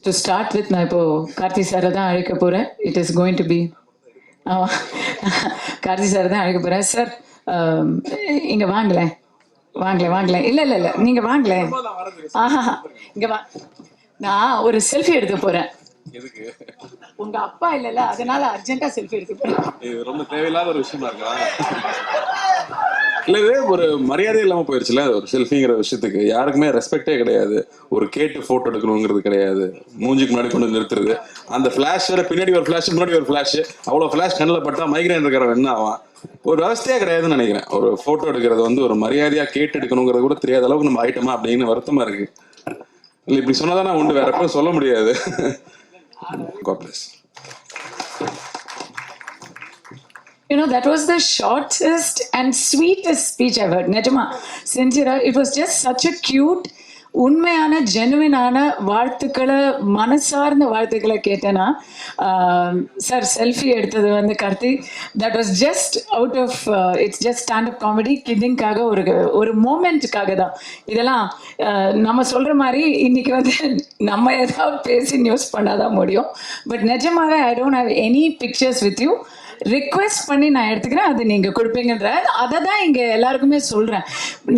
To start with, நான் இப்போ கார்த்தி சாரை தான் அழைக்க போகிறேன். It is going to be Karthi சாரை தான் அழைக்க போகிறேன். சார் இங்கே வாங்கலேன் இல்லை நீங்கள் வாங்கலேன். இங்கே வா, நான் ஒரு செல்ஃபி எடுக்க போகிறேன். உங்க அப்பா இல்லைல்ல, அதனால அர்ஜென்ட்டா செல்ஃபி எடுக்க போகிறேன். இது ரொம்ப தேவையில்லாத ஒரு விஷயமா இருக்கா? இல்லை, இது ஒரு மரியாதை இல்லாமல் போயிடுச்சுல ஒரு செல்ஃபிங்கிற விஷயத்துக்கு. யாருக்குமே ரெஸ்பெக்டே கிடையாது. ஒரு கேட்டு ஃபோட்டோ எடுக்கணுங்கிறது கிடையாது. மூஞ்சிக்கு முன்னாடி கொண்டு நிறுத்துறது, அந்த ஃப்ளாஷ் வேற, பின்னாடி ஒரு ஃப்ளாஷ் முன்னாடி ஒரு ஃப்ளாஷ், அவ்வளோ ஃப்ளாஷ் கண்ணில் பட்டா மைக்ரைன் இருக்கிறவன் என்ன ஆவான்? ஒரு அவஸ்தையே கிடையாதுன்னு நினைக்கிறேன். ஒரு ஃபோட்டோ எடுக்கிறது வந்து ஒரு மரியாதையாக கேட்டு எடுக்கணுங்கிறது கூட தெரியாத அளவுக்கு நம்ம ஆயிட்டோமா அப்படின்னு வருத்தமாக இருக்கு. இல்லை, இப்படி சொன்னதான் நான் உண்டு, வேற எப்பவும் சொல்ல முடியாது. God bless. You know, that was the shortest and sweetest speech I've heard. Nejama, sincere, it was just such a cute, உண்மையான ஜெனுவினான வாழ்த்துக்களை, மனசார்ந்த வாழ்த்துக்களை கேட்டேன்னா. சார் செல்ஃபி எடுத்தது வந்து Karthi, that was just out of it's just stand up comedy கிட்டிங்காக, ஒரு மூமெண்ட்டுக்காக தான் இதெல்லாம். நம்ம சொல்கிற மாதிரி இன்னைக்கு வந்து நம்ம ஏதாவது பேசி நியூஸ் பண்ணாதான் முடியும். பட் நிஜமாவே I don't have any pictures with you. Request பண்ணி நான் எடுத்துக்கிறேன், அது நீங்கள் கொடுப்பீங்கன்ற அதை தான் இங்கே எல்லாருக்குமே சொல்கிறேன்.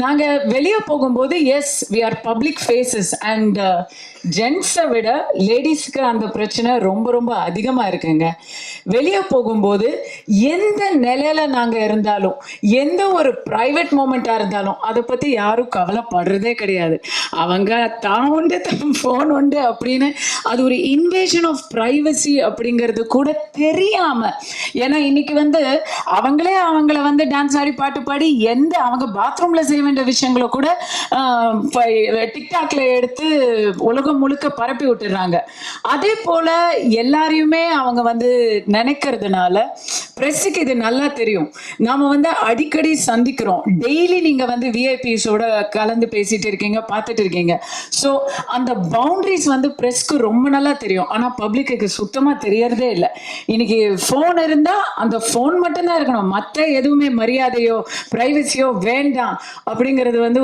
நாங்கள் வெளியே போகும்போது as we are public faces and ஜென்ட்ஸை விட லேடிஸ்க்கு அந்த பிரச்சனை ரொம்ப ரொம்ப அதிகமாக இருக்குங்க. வெளியே போகும்போது எந்த நிலையில் நாங்கள் இருந்தாலும், எந்த ஒரு ப்ரைவேட் மூமெண்ட்டாக இருந்தாலும் அதை பற்றி யாரும் கவலைப்படுறதே கிடையாது. அவங்க தான் உண்டு, தன் ஃபோன் உண்டு அப்படின்னு, அது ஒரு இன்வேஷன் ஆஃப் ப்ரைவசி அப்படிங்கிறது கூட தெரியாமல். ஏன்னா இன்னைக்கு வந்து அவங்கள வந்து டான்ஸ் ஆடி பாட்டு பாடி அவங்க பாத்ரூம்ல செய்ய வேண்டிய விஷயங்களை கூட டிக்டாக்ல எடுத்து உலகம் முழுக்க பரப்பி விட்டுறாங்க. அதே போல எல்லாரையுமே அவங்க வந்து நினைக்கிறதுனால பிரஸுக்கு இது நல்லா தெரியும். நாம வந்து அடிக்கடி சந்திக்கிறோம். டெய்லி நீங்க வந்து விஐபிஸோட கலந்து பேசிட்டு இருக்கீங்க, பார்த்துட்டு இருக்கீங்க. ஸோ அந்த பவுண்டரிஸ் வந்து பிரஸ்க்கு ரொம்ப நல்லா தெரியும். ஆனால் பப்ளிக்கு சுத்தமா தெரியறதே இல்லை. இன்னைக்கு ஃபோன் இருந்தா அந்த ஃபோன் மட்டும்தான் இருக்கணும், மற்ற எதுவுமே மரியாதையோ பிரைவசியோ வேண்டாம் அப்படிங்கிறது வந்து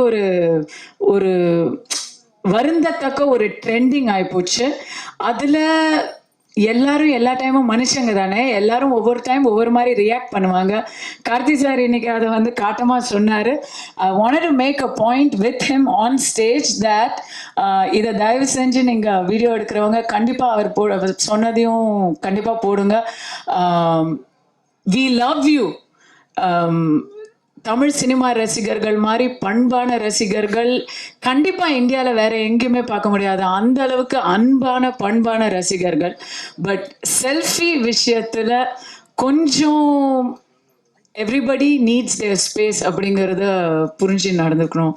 ஒரு வருந்தத்தக்க ஒரு ட்ரெண்டிங் ஆயிப்போச்சு. அதில் எல்லாரும் எல்லா டைமும் மனுஷங்க தானே, எல்லாரும் ஒவ்வொரு டைம் ஒவ்வொரு மாதிரி ரியாக்ட் பண்ணுவாங்க. கார்த்தி சார் இன்னைக்கு அதை வந்து காட்டமாக சொன்னார். I wanted to make a point with him on stage that இதை தயவு செஞ்சு நீங்கள் வீடியோ எடுக்கிறவங்க கண்டிப்பாக அவர் சொன்னதையும் கண்டிப்பாக போடுங்க. We love you. Tamil cinema ரசிகர்கள் மாதிரி பண்பான ரசிகர்கள் கண்டிப்பாக இந்தியாவில் வேற எங்கேயுமே பார்க்க முடியாது. அந்த அளவுக்கு அன்பான பண்பான ரசிகர்கள். பட் செல்ஃபி விஷயத்தில் கொஞ்சம் எவ்ரிபடி நீட்ஸ் தேர் ஸ்பேஸ் அப்படிங்கிறத புரிஞ்சு நடந்துக்கணும்.